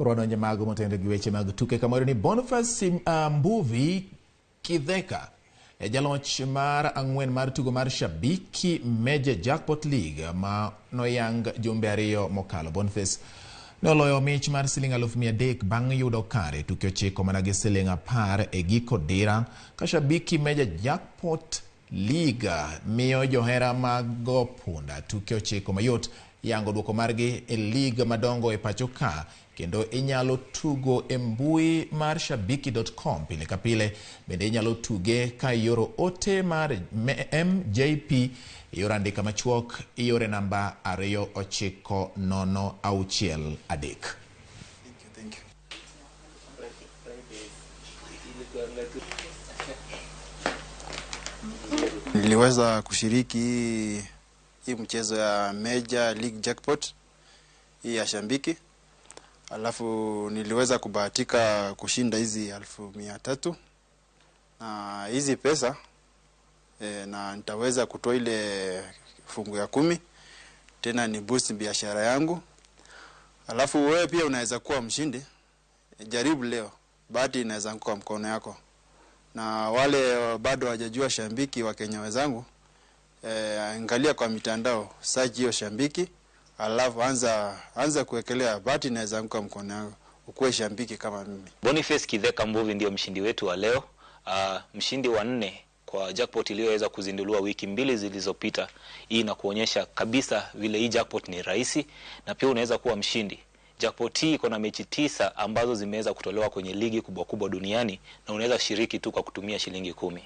Korona nyamago motende giweche mag tuke kamoro ni Bonifance Mbuvi Kidheka jaloch mar ang'wen mar tugo mar Shabiki Jackpot League ma noyang jumbe ariyo mokalo. Bonifance noloyo mich mar siling 300,000 bang' yudo kare tuke 9 mana gi siling 10 e giko dira ka Shabiki Jackpot League miyo johera mag punda tuke 9 mayot yango duoko margi e league madongo e pacho ka, kendo inyalo tugo e mbui mar shabiki.com pile ka pile. Bende inyalo tuge ka yoro ote mar MJP yoro andika machuok yore namba 29063. Thank you. Niliweza kushiriki hii mchezo ya Major League Jackpot hii ya Shabiki. Alafu niliweza kubahatika kushinda hizi 300,000 na hizi pesa na nitaweza kutoa ile fungu ya 10 tena ni boost biashara yangu. Alafu wewe pia unaweza kuwa mshindi. Jaribu leo, bahati inaweza kuwa mkono yako. Na wale bado hawajajua Shabiki wa Kenya wenzangu, angalia kwa mitandao, search hiyo Shabiki, alafu anza kuwekelea, bahati inaweza kuwa mkono yako, ukuwe Shabiki kama mimi. Bonifance Kidheka Mbuvi ndio mshindi wetu wa leo. Mshindi wa 4 kwa jackpot iliyoweza kuzinduliwa wiki 2 zilizopita. Hii inakuonyesha kabisa vile hii jackpot ni rahisi, na pia unaweza kuwa mshindi. Jackpot hii iko na mechi 9 ambazo zimeweza kutolewa kwenye ligi kubwa kubwa duniani, na unaweza shiriki tu kwa kutumia shilingi 10.